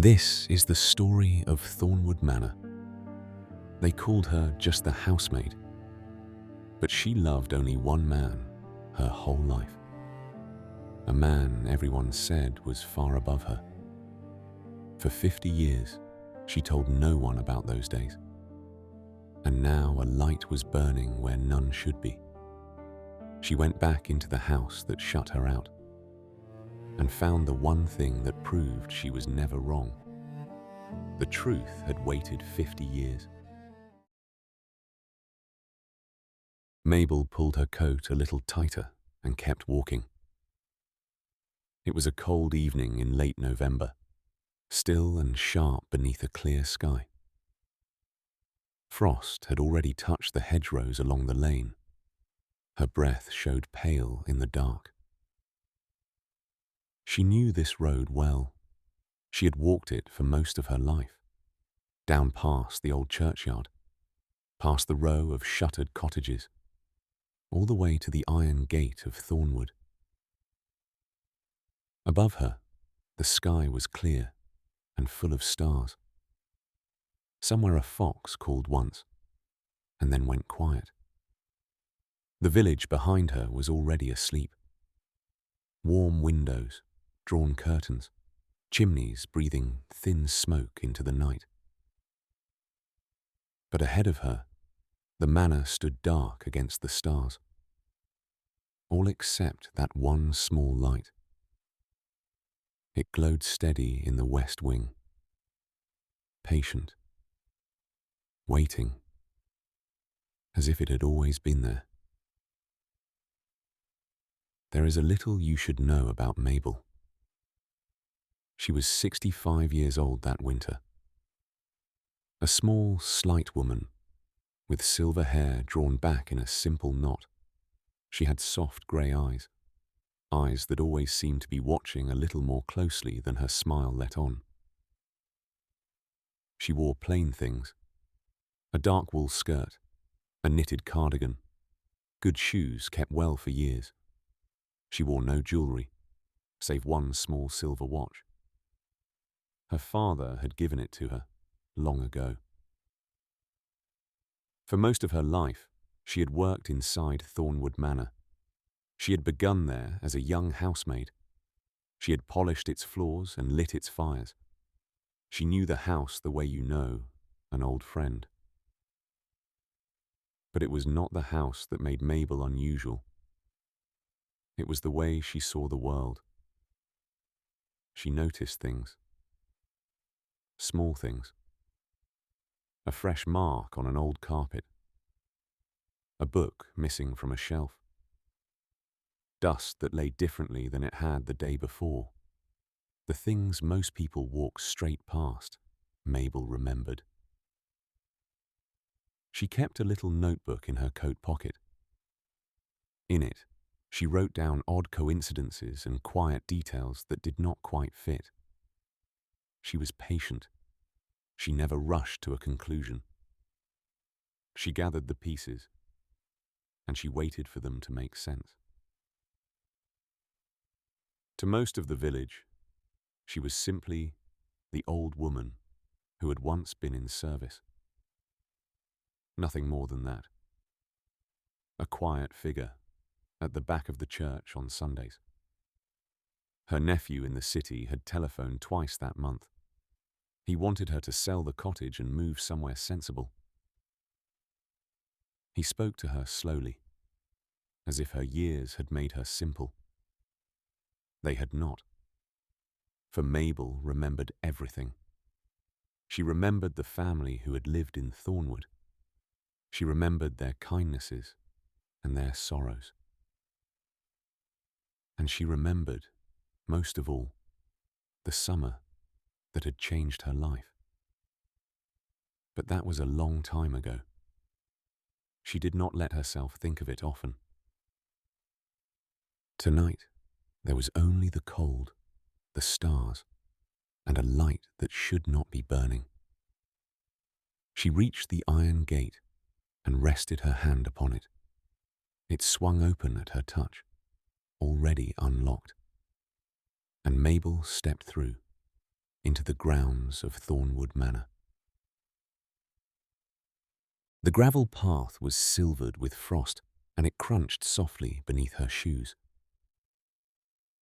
This is the story of Thornwood Manor. They called her just the housemaid, but she loved only one man her whole life. A man everyone said was far above her. For 50 years, she told no one about those days. And now a light was burning where none should be. She went back into the house that shut her out and found the one thing that proved she was never wrong. The truth had waited 50 years. Mabel pulled her coat a little tighter and kept walking. It was a cold evening in late November, still and sharp beneath a clear sky. Frost had already touched the hedgerows along the lane. Her breath showed pale in the dark. She knew this road well. She had walked it for most of her life, down past the old churchyard, past the row of shuttered cottages, all the way to the iron gate of Thornwood. Above her, the sky was clear and full of stars. Somewhere a fox called once, and then went quiet. The village behind her was already asleep. Warm windows, drawn curtains, chimneys breathing thin smoke into the night. But ahead of her, the manor stood dark against the stars, all except that one small light. It glowed steady in the west wing, patient, waiting, as if it had always been there. There is a little you should know about Mabel. She was 65 years old that winter. A small, slight woman, with silver hair drawn back in a simple knot. She had soft grey eyes, eyes that always seemed to be watching a little more closely than her smile let on. She wore plain things: a dark wool skirt, a knitted cardigan, good shoes kept well for years. She wore no jewellery, save one small silver watch. Her father had given it to her long ago. For most of her life, she had worked inside Thornwood Manor. She had begun there as a young housemaid. She had polished its floors and lit its fires. She knew the house the way you know an old friend. But it was not the house that made Mabel unusual. It was the way she saw the world. She noticed things. Small things. A fresh mark on an old carpet. A book missing from a shelf. Dust that lay differently than it had the day before. The things most people walk straight past, Mabel remembered. She kept a little notebook in her coat pocket. In it, she wrote down odd coincidences and quiet details that did not quite fit. She was patient. She never rushed to a conclusion. She gathered the pieces, and she waited for them to make sense. To most of the village, she was simply the old woman who had once been in service. Nothing more than that. A quiet figure at the back of the church on Sundays. Her nephew in the city had telephoned twice that month. He wanted her to sell the cottage and move somewhere sensible. He spoke to her slowly, as if her years had made her simple. They had not. For Mabel remembered everything. She remembered the family who had lived in Thornwood. She remembered their kindnesses and their sorrows. And she remembered, most of all, the summer that had changed her life. But that was a long time ago. She did not let herself think of it often. Tonight, there was only the cold, the stars, and a light that should not be burning. She reached the iron gate and rested her hand upon it. It swung open at her touch, already unlocked. And Mabel stepped through, into the grounds of Thornwood Manor. The gravel path was silvered with frost, and it crunched softly beneath her shoes.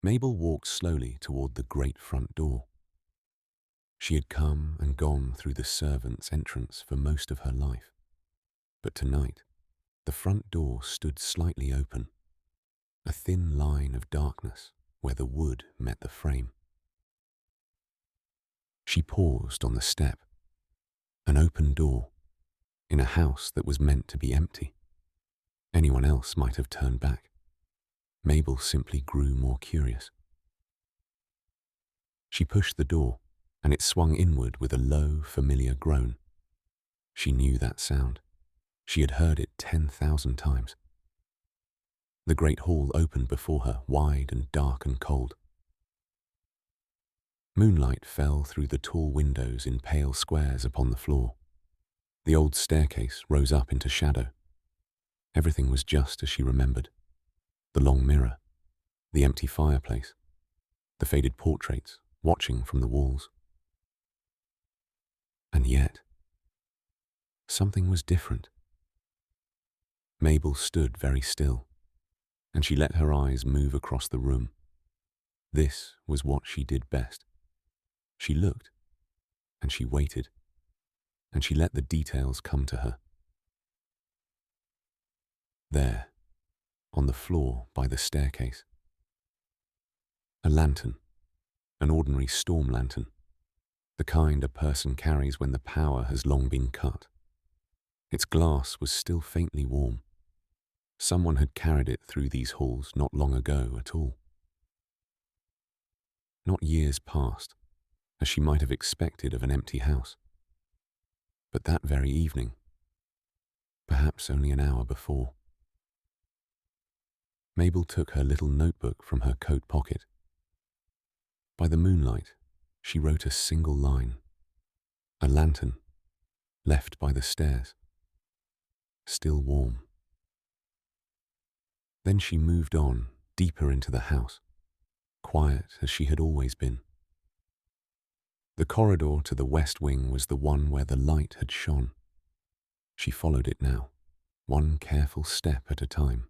Mabel walked slowly toward the great front door. She had come and gone through the servants' entrance for most of her life, but tonight the front door stood slightly open, a thin line of darkness where the wood met the frame. She paused on the step, an open door, in a house that was meant to be empty. Anyone else might have turned back. Mabel simply grew more curious. She pushed the door, and it swung inward with a low, familiar groan. She knew that sound. She had heard it 10,000 times. The great hall opened before her, wide and dark and cold. Moonlight fell through the tall windows in pale squares upon the floor. The old staircase rose up into shadow. Everything was just as she remembered. The long mirror, the empty fireplace, the faded portraits watching from the walls. And yet, something was different. Mabel stood very still, and she let her eyes move across the room. This was what she did best. She looked, and she waited, and she let the details come to her. There, on the floor by the staircase, a lantern, an ordinary storm lantern, the kind a person carries when the power has long been cut. Its glass was still faintly warm. Someone had carried it through these halls not long ago at all. Not years past, as she might have expected of an empty house, but that very evening, perhaps only an hour before. Mabel took her little notebook from her coat pocket. By the moonlight, she wrote a single line. A lantern, left by the stairs, still warm. Then she moved on, deeper into the house, quiet as she had always been. The corridor to the west wing was the one where the light had shone. She followed it now, one careful step at a time.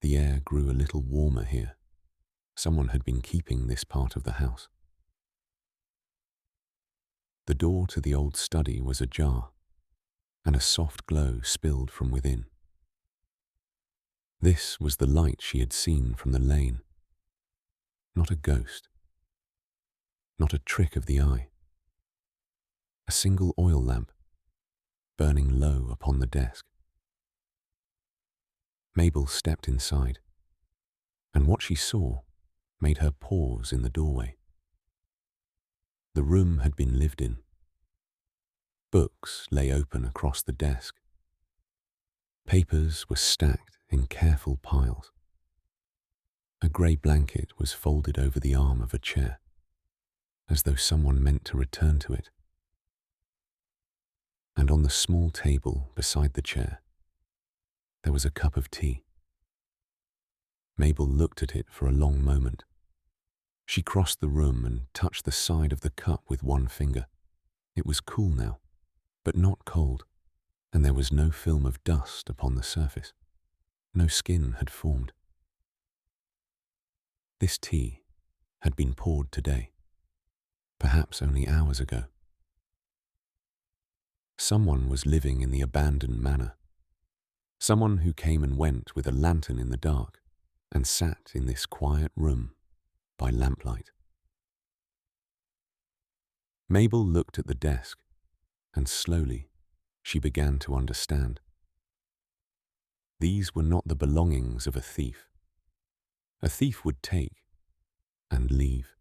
The air grew a little warmer here. Someone had been keeping this part of the house. The door to the old study was ajar, and a soft glow spilled from within. This was the light she had seen from the lane. Not a ghost. Not a trick of the eye. A single oil lamp, burning low upon the desk. Mabel stepped inside, and what she saw made her pause in the doorway. The room had been lived in. Books lay open across the desk. Papers were stacked in careful piles. A grey blanket was folded over the arm of a chair, as though someone meant to return to it. And on the small table beside the chair, there was a cup of tea. Mabel looked at it for a long moment. She crossed the room and touched the side of the cup with one finger. It was cool now, but not cold, and there was no film of dust upon the surface. No skin had formed. This tea had been poured today, perhaps only hours ago. Someone was living in the abandoned manor. Someone who came and went with a lantern in the dark and sat in this quiet room by lamplight. Mabel looked at the desk, and slowly she began to understand. These were not the belongings of a thief. A thief would take and leave.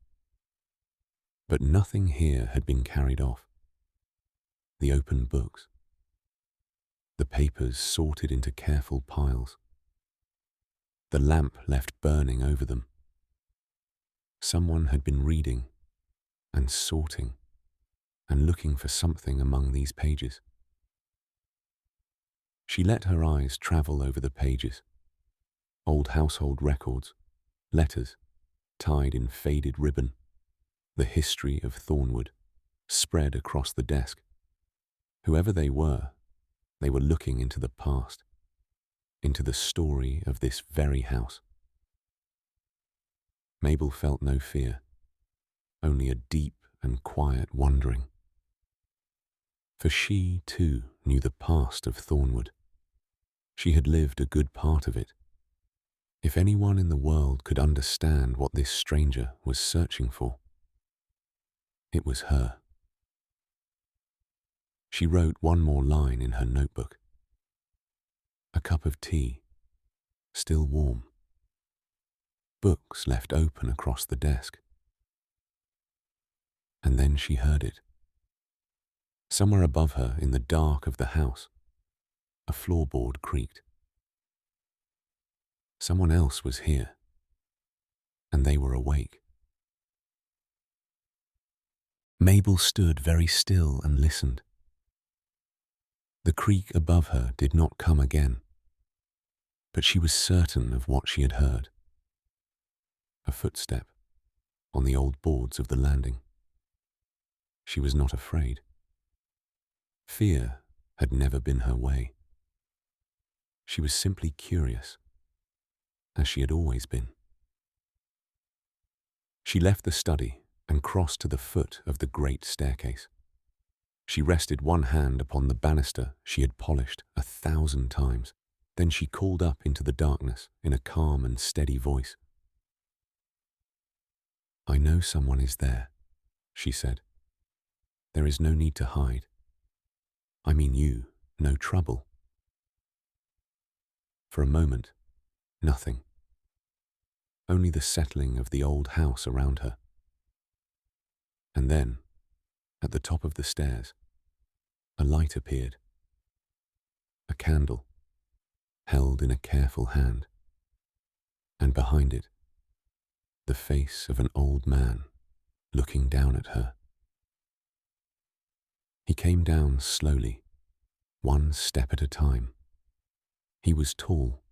But nothing here had been carried off. The open books, the papers sorted into careful piles, the lamp left burning over them. Someone had been reading and sorting and looking for something among these pages. She let her eyes travel over the pages. Old household records, letters, tied in faded ribbon, the history of Thornwood, spread across the desk. Whoever they were looking into the past, into the story of this very house. Mabel felt no fear, only a deep and quiet wondering. For she, too, knew the past of Thornwood. She had lived a good part of it. If anyone in the world could understand what this stranger was searching for, it was her. She wrote one more line in her notebook. A cup of tea, still warm. Books left open across the desk. And then she heard it. Somewhere above her, in the dark of the house, a floorboard creaked. Someone else was here, and they were awake. Mabel stood very still and listened. The creak above her did not come again, but she was certain of what she had heard. A footstep on the old boards of the landing. She was not afraid. Fear had never been her way. She was simply curious, as she had always been. She left the study and crossed to the foot of the great staircase. She rested one hand upon the banister she had polished 1,000 times. Then she called up into the darkness in a calm and steady voice. "I know someone is there," she said. "There is no need to hide. I mean you, no trouble." For a moment, nothing. Only the settling of the old house around her. And then, at the top of the stairs, a light appeared. A candle, held in a careful hand. And behind it, the face of an old man looking down at her. He came down slowly, one step at a time. He was tall,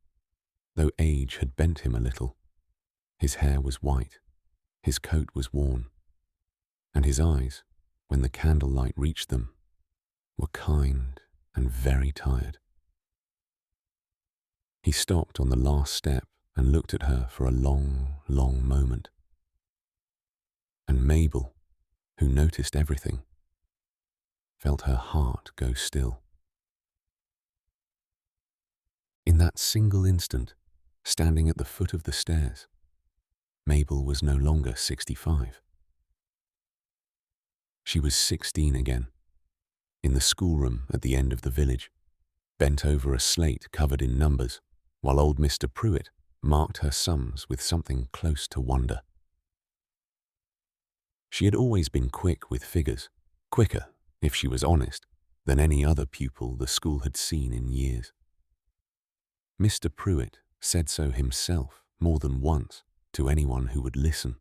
though age had bent him a little. His hair was white, his coat was worn, and his eyes, when the candlelight reached them, were kind and very tired. He stopped on the last step and looked at her for a long, long moment. And Mabel, who noticed everything, felt her heart go still. In that single instant, standing at the foot of the stairs, Mabel was no longer 65. She was 16 again, in the schoolroom at the end of the village, bent over a slate covered in numbers, while old Mr. Pruitt marked her sums with something close to wonder. She had always been quick with figures, quicker, if she was honest, than any other pupil the school had seen in years. Mr. Pruitt said so himself more than once to anyone who would listen.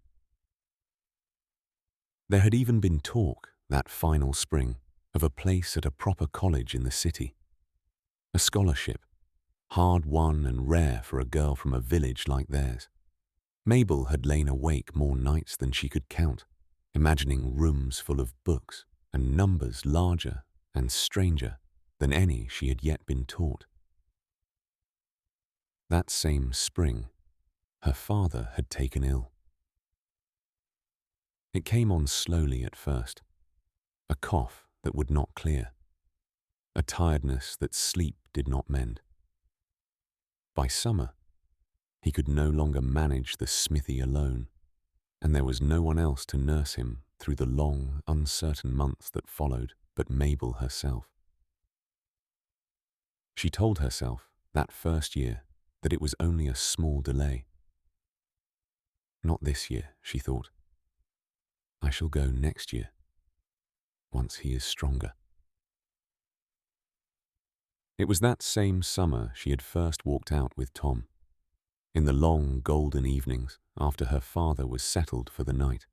There had even been talk, that final spring, of a place at a proper college in the city. A scholarship, hard won and rare for a girl from a village like theirs. Mabel had lain awake more nights than she could count, imagining rooms full of books and numbers larger and stranger than any she had yet been taught. That same spring, her father had taken ill. It came on slowly at first, a cough that would not clear, a tiredness that sleep did not mend. By summer, he could no longer manage the smithy alone, and there was no one else to nurse him through the long, uncertain months that followed but Mabel herself. She told herself that first year that it was only a small delay. Not this year, she thought. I shall go next year, once he is stronger. It was that same summer she had first walked out with Tom, in the long golden evenings after her father was settled for the night.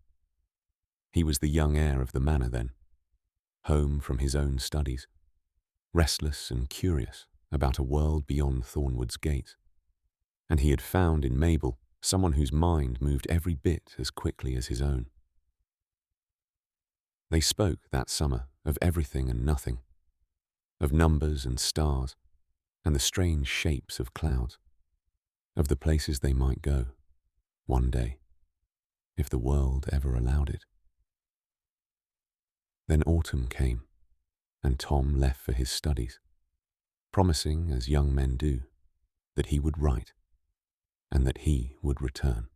He was the young heir of the manor then, home from his own studies, restless and curious about a world beyond Thornwood's gates. And he had found in Mabel someone whose mind moved every bit as quickly as his own. They spoke that summer of everything and nothing, of numbers and stars, and the strange shapes of clouds, of the places they might go, one day, if the world ever allowed it. Then autumn came, and Tom left for his studies, promising, as young men do, that he would write, and that he would return.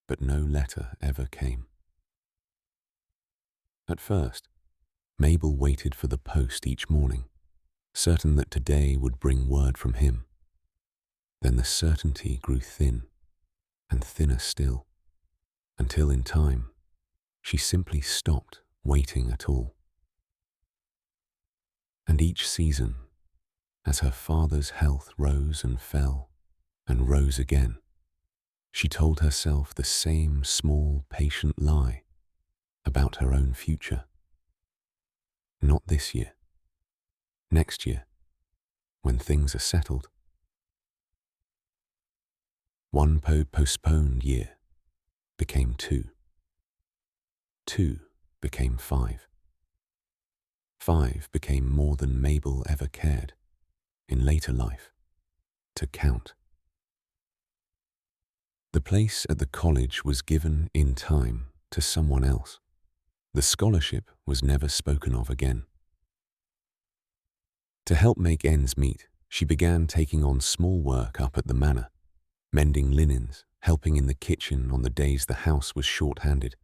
But no letter ever came. At first, Mabel waited for the post each morning, certain that today would bring word from him. Then the certainty grew thin, and thinner still, until in time, she simply stopped waiting at all. And each season, as her father's health rose and fell, and rose again, she told herself the same small, patient lie about her own future. Not this year. Next year, when things are settled. One postponed year became 2. 2 became 5. 5 became more than Mabel ever cared, in later life, to count. The place at the college was given in time to someone else. The scholarship was never spoken of again. To help make ends meet, she began taking on small work up at the manor, mending linens, helping in the kitchen on the days the house was short-handed.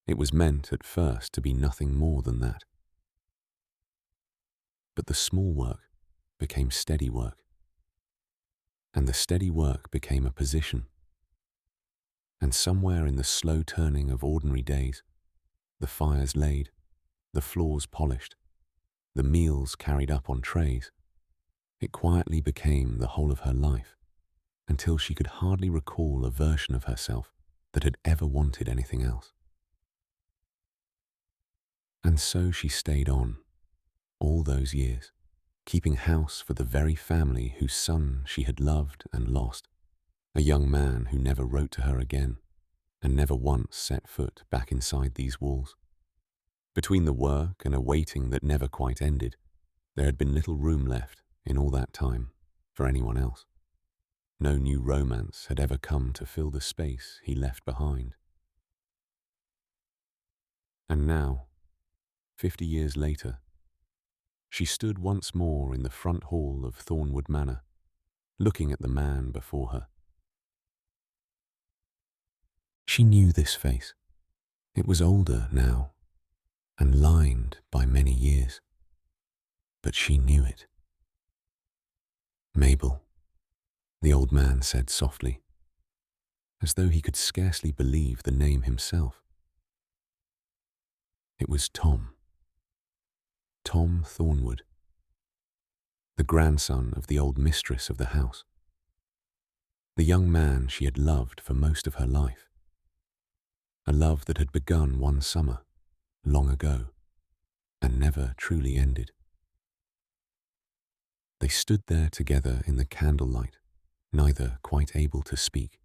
It was meant at first to be nothing more than that. But the small work became steady work, and the steady work became a position. And somewhere in the slow turning of ordinary days, the fires laid, the floors polished, the meals carried up on trays, it quietly became the whole of her life, until she could hardly recall a version of herself that had ever wanted anything else. And so she stayed on, all those years, keeping house for the very family whose son she had loved and lost, a young man who never wrote to her again, and never once set foot back inside these walls. Between the work and a waiting that never quite ended, there had been little room left in all that time for anyone else. No new romance had ever come to fill the space he left behind. And now, 50 years later, she stood once more in the front hall of Thornwood Manor, looking at the man before her. She knew this face. It was older now, and lined by many years. But she knew it. Mabel, the old man said softly, as though he could scarcely believe the name himself. It was Tom. Tom Thornwood, the grandson of the old mistress of the house, the young man she had loved for most of her life, a love that had begun one summer, long ago, and never truly ended. They stood there together in the candlelight, neither quite able to speak.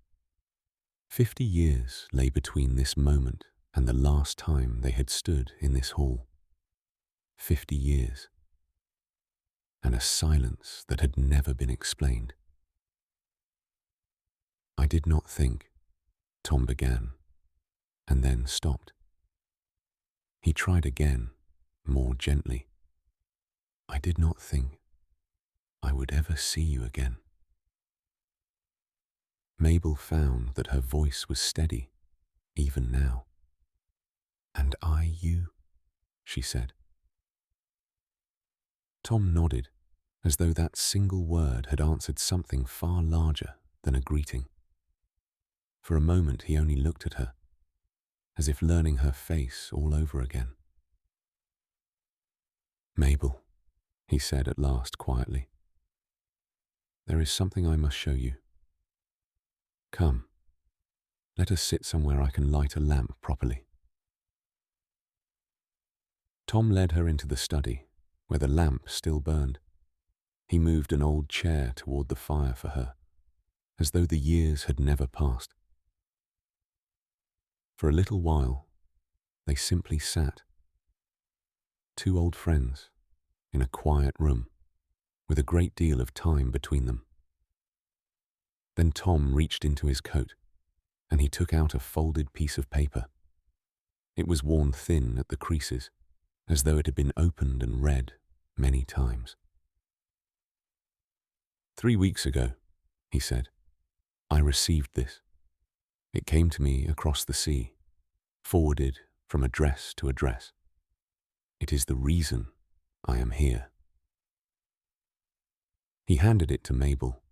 50 years lay between this moment and the last time they had stood in this hall. 50 years, and a silence that had never been explained. I did not think, Tom began, and then stopped. He tried again, more gently. I did not think I would ever see you again. Mabel found that her voice was steady, even now. And you, she said. Tom nodded, as though that single word had answered something far larger than a greeting. For a moment he only looked at her, as if learning her face all over again. Mabel, he said at last quietly, there is something I must show you. Come, let us sit somewhere I can light a lamp properly. Tom led her into the study, where the lamp still burned. He moved an old chair toward the fire for her, as though the years had never passed. For a little while, They simply sat, two old friends, in a quiet room, with a great deal of time between them. Then Tom reached into his coat, and he took out a folded piece of paper. It was worn thin at the creases, as though it had been opened and read many times. 3 weeks ago, he said, I received this. It came to me across the sea, forwarded from address to address. It is the reason I am here. He handed it to Mabel.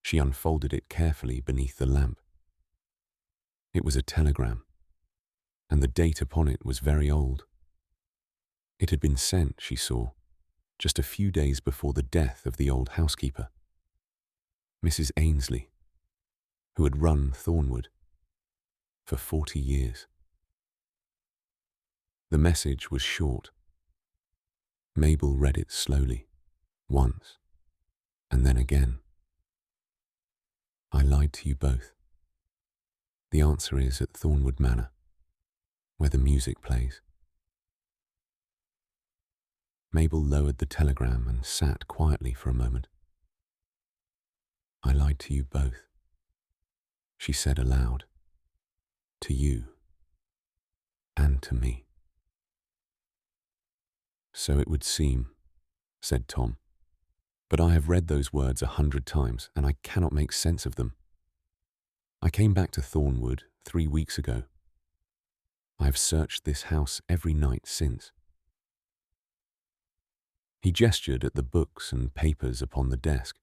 She unfolded it carefully beneath the lamp. It was a telegram, and the date upon it was very old. It had been sent, she saw, just a few days before the death of the old housekeeper, Mrs. Ainsley, who had run Thornwood for 40 years. The message was short. Mabel read it slowly, once, and then again. I lied to you both. The answer is at Thornwood Manor, where the music plays. Mabel lowered the telegram and sat quietly for a moment. I lied to you both, she said aloud. To you and to me. So it would seem, said Tom, but I have read those words 100 times and I cannot make sense of them. I came back to Thornwood 3 weeks ago. I have searched this house every night since. He gestured at the books and papers upon the desk,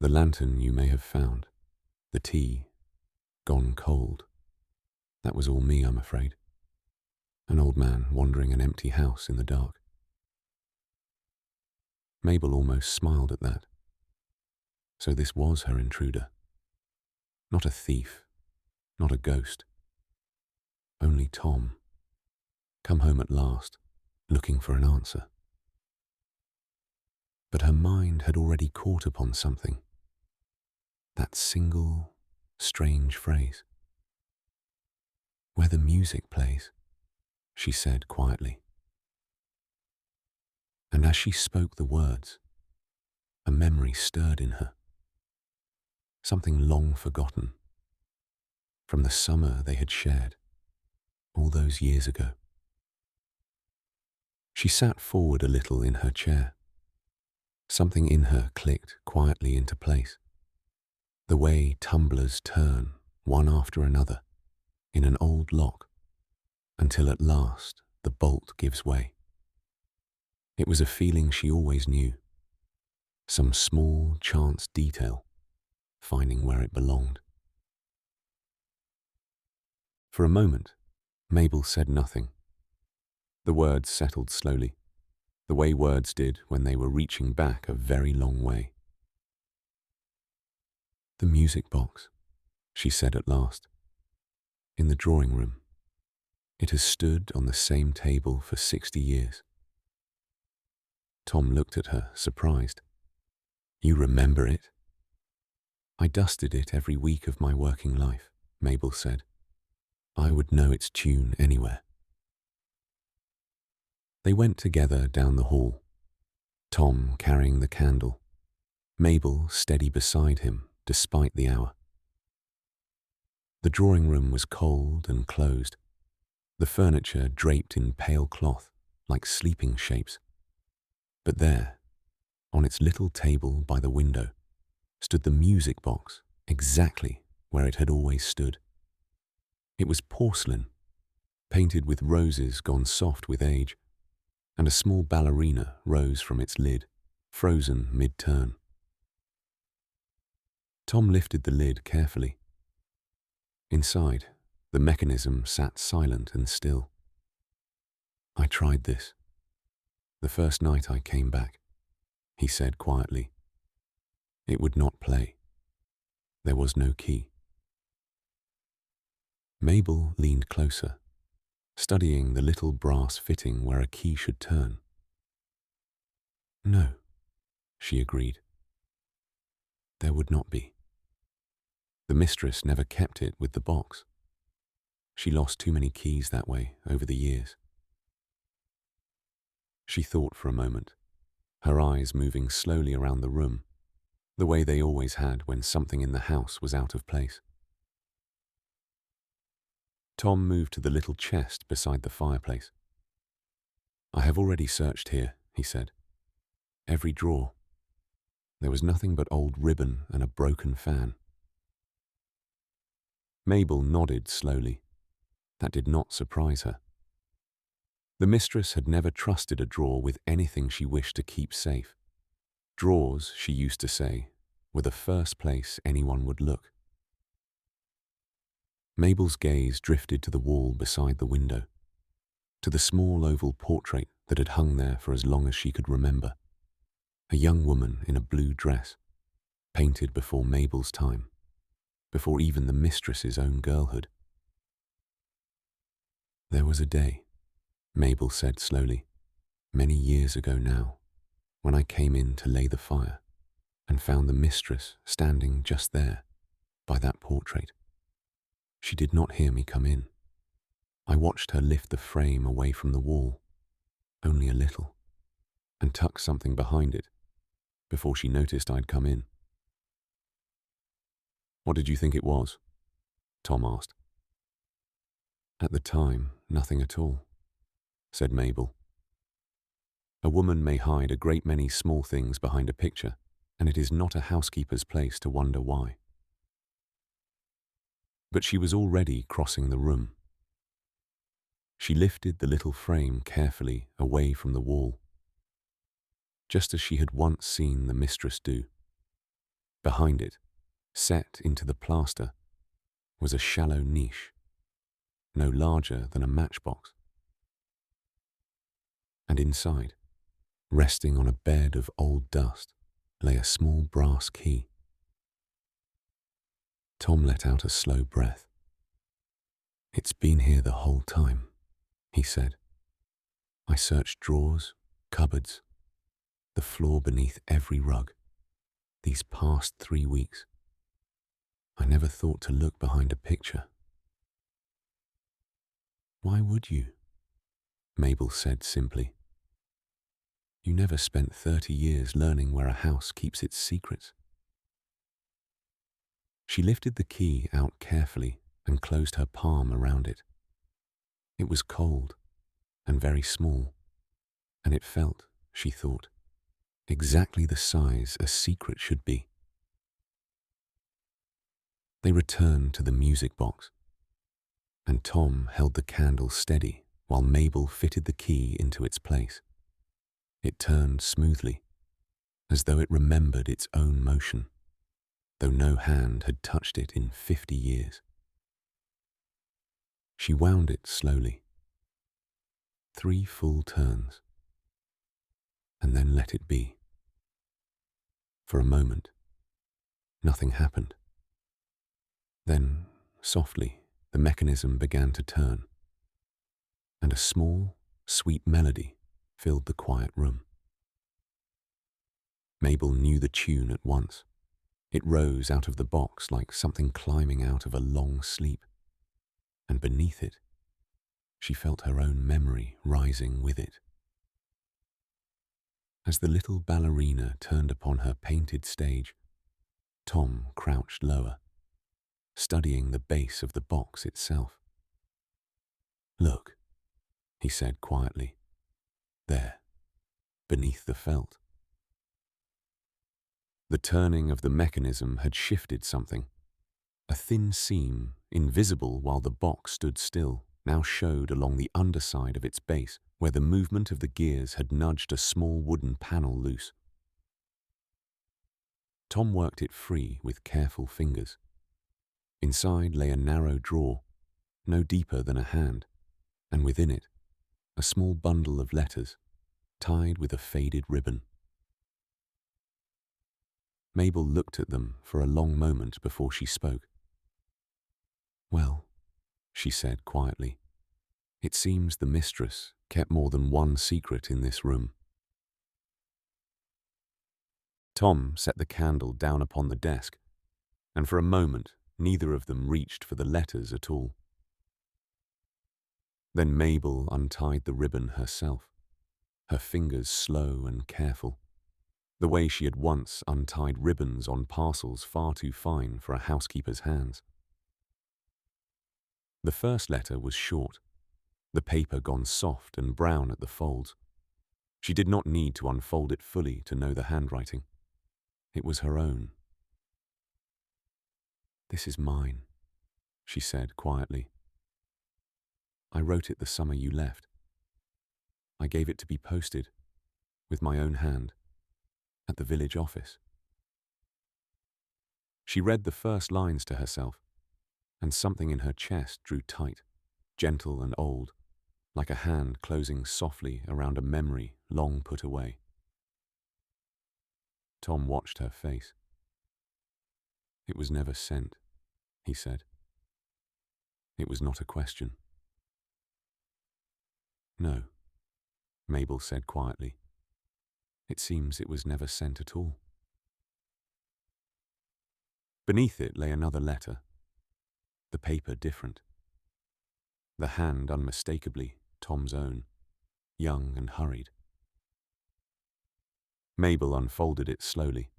the lantern you may have found, the tea, gone cold. That was all me, I'm afraid. An old man wandering an empty house in the dark. Mabel almost smiled at that. So this was her intruder. Not a thief, not a ghost. Only Tom, come home at last, looking for an answer. But her mind had already caught upon something. That single, strange phrase. Where the music plays, she said quietly. And as she spoke the words, a memory stirred in her. Something long forgotten, from the summer they had shared, all those years ago. She sat forward a little in her chair. Something in her clicked quietly into place, the way tumblers turn, one after another, in an old lock, until at last the bolt gives way. It was a feeling she always knew, some small chance detail, finding where it belonged. For a moment, Mabel said nothing. The words settled slowly, the way words did when they were reaching back a very long way. The music box, she said at last, in the drawing room. It has stood on the same table for 60 years. Tom looked at her, surprised. You remember it? I dusted it every week of my working life, Mabel said. I would know its tune anywhere. They went together down the hall, Tom carrying the candle, Mabel steady beside him despite the hour. The drawing room was cold and closed, the furniture draped in pale cloth like sleeping shapes. But there, on its little table by the window, stood the music box exactly where it had always stood. It was porcelain, painted with roses gone soft with age, and a small ballerina rose from its lid, frozen mid-turn. Tom lifted the lid carefully. Inside, the mechanism sat silent and still. I tried this. The first night I came back, he said quietly. It would not play. There was no key. Mabel leaned closer, studying the little brass fitting where a key should turn. No, she agreed. There would not be. The mistress never kept it with the box. She lost too many keys that way over the years. She thought for a moment, her eyes moving slowly around the room, the way they always had when something in the house was out of place. Tom moved to the little chest beside the fireplace. "I have already searched here," he said. "Every drawer. There was nothing but old ribbon and a broken fan." Mabel nodded slowly. That did not surprise her. The mistress had never trusted a drawer with anything she wished to keep safe. Drawers, she used to say, were the first place anyone would look. Mabel's gaze drifted to the wall beside the window, to the small oval portrait that had hung there for as long as she could remember. A young woman in a blue dress, painted before Mabel's time, before even the mistress's own girlhood. "There was a day," Mabel said slowly, "many years ago now, when I came in to lay the fire and found the mistress standing just there, by that portrait. She did not hear me come in. I watched her lift the frame away from the wall, only a little, and tuck something behind it, before she noticed I'd come in." "What did you think it was?" Tom asked. "At the time, nothing at all," said Mabel. "A woman may hide a great many small things behind a picture, and it is not a housekeeper's place to wonder why." But she was already crossing the room. She lifted the little frame carefully away from the wall, just as she had once seen the mistress do. Behind it, set into the plaster, was a shallow niche, no larger than a matchbox. And inside, resting on a bed of old dust, lay a small brass key. Tom let out a slow breath. "It's been here the whole time," he said. "I searched drawers, cupboards, the floor beneath every rug, these past 3 weeks. I never thought to look behind a picture." "Why would you?" Mabel said simply. "You never spent 30 years learning where a house keeps its secrets." She lifted the key out carefully and closed her palm around it. It was cold and very small, and it felt, she thought, exactly the size a secret should be. They returned to the music box, and Tom held the candle steady while Mabel fitted the key into its place. It turned smoothly, as though it remembered its own motion, though no hand had touched it in 50 years. She wound it slowly, 3 full turns, and then let it be. For a moment, nothing happened. Then, softly, the mechanism began to turn, and a small, sweet melody filled the quiet room. Mabel knew the tune at once. It rose out of the box like something climbing out of a long sleep, and beneath it, she felt her own memory rising with it. As the little ballerina turned upon her painted stage, Tom crouched lower, studying the base of the box itself. "Look," he said quietly, "there, beneath the felt." The turning of the mechanism had shifted something. A thin seam, invisible while the box stood still, now showed along the underside of its base, where the movement of the gears had nudged a small wooden panel loose. Tom worked it free with careful fingers. Inside lay a narrow drawer, no deeper than a hand, and within it, a small bundle of letters, tied with a faded ribbon. Mabel looked at them for a long moment before she spoke. "Well," she said quietly, "it seems the mistress kept more than one secret in this room." Tom set the candle down upon the desk, and for a moment neither of them reached for the letters at all. Then Mabel untied the ribbon herself, her fingers slow and careful, the way she had once untied ribbons on parcels far too fine for a housekeeper's hands. The first letter was short, the paper gone soft and brown at the folds. She did not need to unfold it fully to know the handwriting. It was her own. "This is mine," she said quietly. "I wrote it the summer you left. I gave it to be posted, with my own hand, at the village office." She read the first lines to herself, and something in her chest drew tight, gentle and old, like a hand closing softly around a memory long put away. Tom watched her face. "It was never sent," he said. "It was not a question." "No," Mabel said quietly. "It seems it was never sent at all." Beneath it lay another letter, the paper different. The hand unmistakably Tom's own, young and hurried. Mabel unfolded it slowly.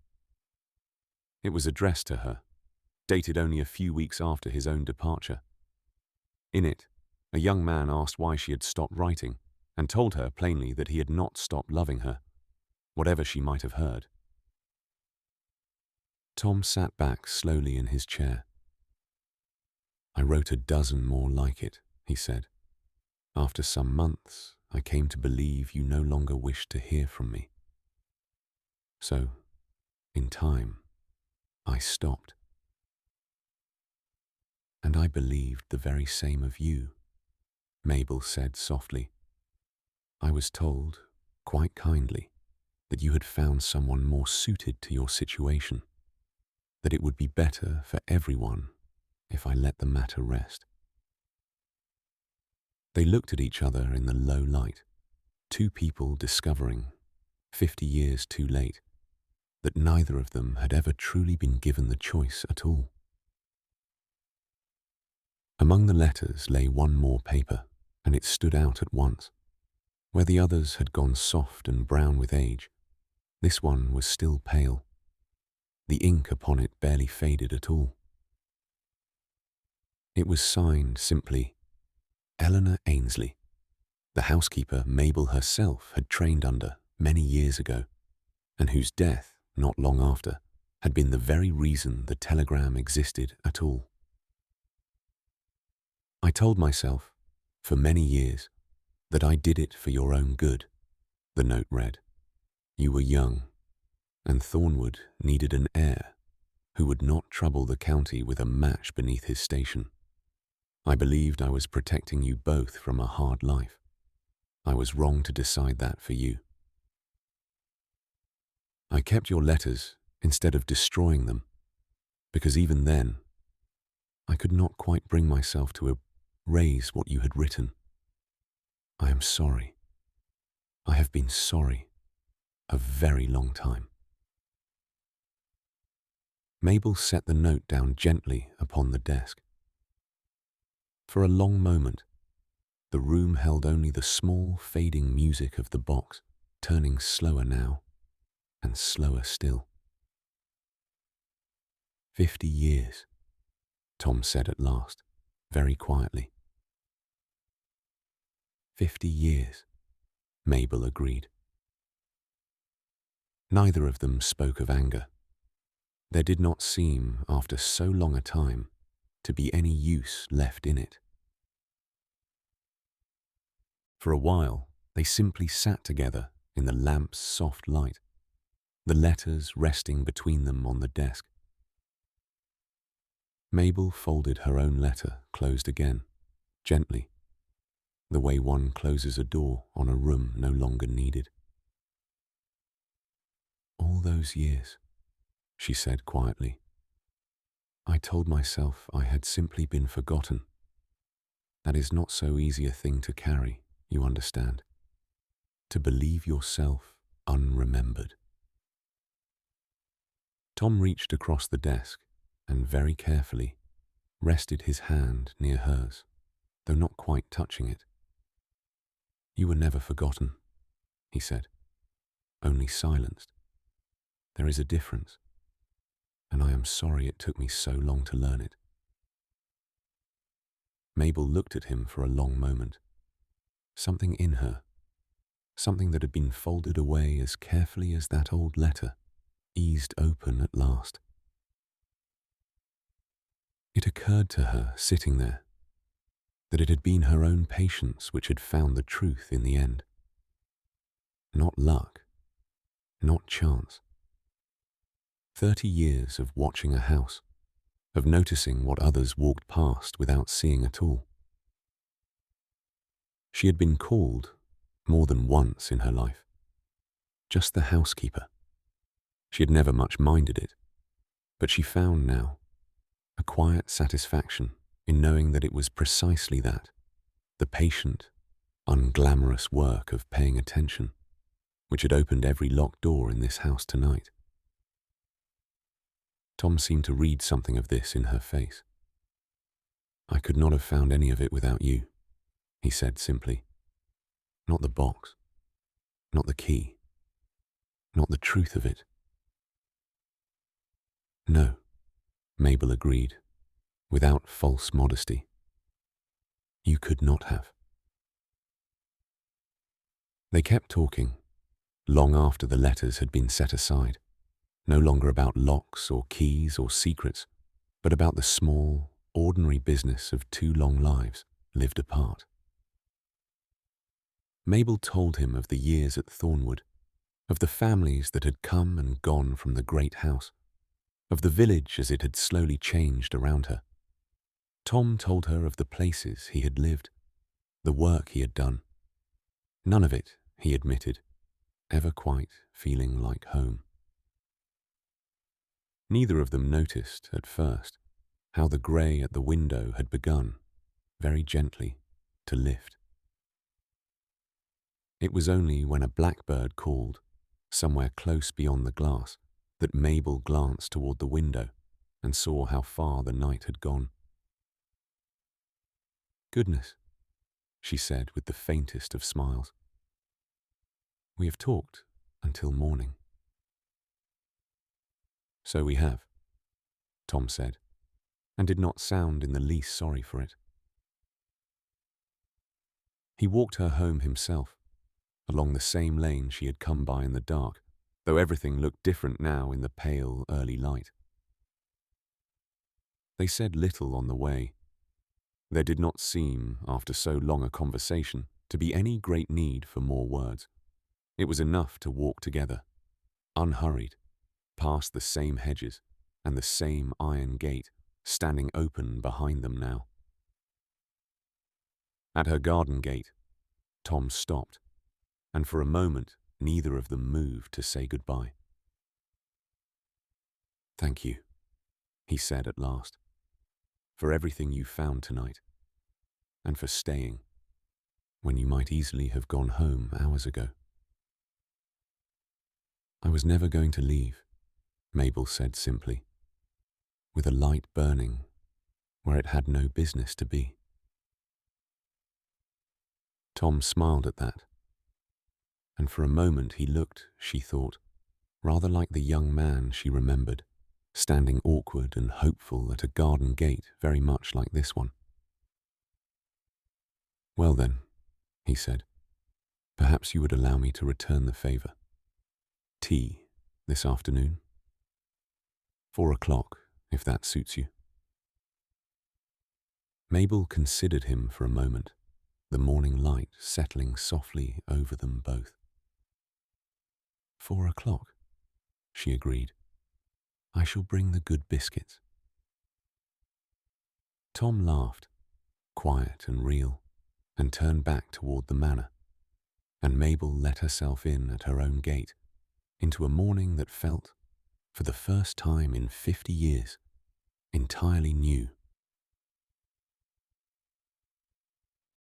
It was addressed to her, dated only a few weeks after his own departure. In it, a young man asked why she had stopped writing, and told her plainly that he had not stopped loving her, whatever she might have heard. Tom sat back slowly in his chair. "I wrote a dozen more like it," he said. "After some months, I came to believe you no longer wished to hear from me. So, in time, I stopped. And I believed the very same of you," Mabel said softly. "I was told, quite kindly, that you had found someone more suited to your situation, that it would be better for everyone if I let the matter rest." They looked at each other in the low light, two people discovering, 50 years too late, that neither of them had ever truly been given the choice at all. Among the letters lay one more paper, and it stood out at once. Where the others had gone soft and brown with age, this one was still pale. The ink upon it barely faded at all. It was signed simply, Eleanor Ainsley, the housekeeper Mabel herself had trained under many years ago, and whose death, not long after, had been the very reason the telegram existed at all. "I told myself, for many years, that I did it for your own good," the note read. "You were young, and Thornwood needed an heir who would not trouble the county with a match beneath his station. I believed I was protecting you both from a hard life. I was wrong to decide that for you. I kept your letters instead of destroying them, because even then, I could not quite bring myself to erase what you had written. I am sorry. I have been sorry a very long time." Mabel set the note down gently upon the desk. For a long moment, the room held only the small, fading music of the box, turning slower now, and slower still. 50 years, Tom said at last, very quietly. 50 years, Mabel agreed. Neither of them spoke of anger. There did not seem, after so long a time, to be any use left in it. For a while, they simply sat together in the lamp's soft light, the letters resting between them on the desk. Mabel folded her own letter closed again, gently, the way one closes a door on a room no longer needed. "All those years," she said quietly, "I told myself I had simply been forgotten. That is not so easy a thing to carry, you understand. To believe yourself unremembered." Tom reached across the desk and very carefully rested his hand near hers, though not quite touching it. "You were never forgotten," he said, "only silenced. There is a difference, and I am sorry it took me so long to learn it." Mabel looked at him for a long moment. Something in her, something that had been folded away as carefully as that old letter, eased open at last. It occurred to her, sitting there, that it had been her own patience which had found the truth in the end. Not luck, not chance. 30 years of watching a house, of noticing what others walked past without seeing at all. She had been called, more than once in her life, just the housekeeper. She had never much minded it, but she found now a quiet satisfaction in knowing that it was precisely that, the patient, unglamorous work of paying attention, which had opened every locked door in this house tonight. Tom seemed to read something of this in her face. "I could not have found any of it without you," he said simply. "Not the box, not the key, not the truth of it." "No," Mabel agreed, without false modesty. "You could not have." They kept talking, long after the letters had been set aside, no longer about locks or keys or secrets, but about the small, ordinary business of 2 long lives lived apart. Mabel told him of the years at Thornwood, of the families that had come and gone from the great house, of the village as it had slowly changed around her. Tom told her of the places he had lived, the work he had done. None of it, he admitted, ever quite feeling like home. Neither of them noticed, at first, how the grey at the window had begun, very gently, to lift. It was only when a blackbird called, somewhere close beyond the glass, that Mabel glanced toward the window and saw how far the night had gone. "Goodness," she said with the faintest of smiles. "We have talked until morning." "So we have," Tom said, and did not sound in the least sorry for it. He walked her home himself, along the same lane she had come by in the dark, though everything looked different now in the pale, early light. They said little on the way. There did not seem, after so long a conversation, to be any great need for more words. It was enough to walk together, unhurried, past the same hedges and the same iron gate standing open behind them now. At her garden gate, Tom stopped, and for a moment neither of them moved to say goodbye. "Thank you," he said at last, "for everything you found tonight, and for staying when you might easily have gone home hours ago." "I was never going to leave," Mabel said simply, with a light burning where it had no business to be. Tom smiled at that, and for a moment he looked, she thought, rather like the young man she remembered, standing awkward and hopeful at a garden gate very much like this one. "Well then," he said, "perhaps you would allow me to return the favour. Tea this afternoon? 4 o'clock, if that suits you." Mabel considered him for a moment, the morning light settling softly over them both. 4 o'clock, she agreed. "I shall bring the good biscuits." Tom laughed, quiet and real, and turned back toward the manor, and Mabel let herself in at her own gate, into a morning that felt, for the first time in 50 years, entirely new.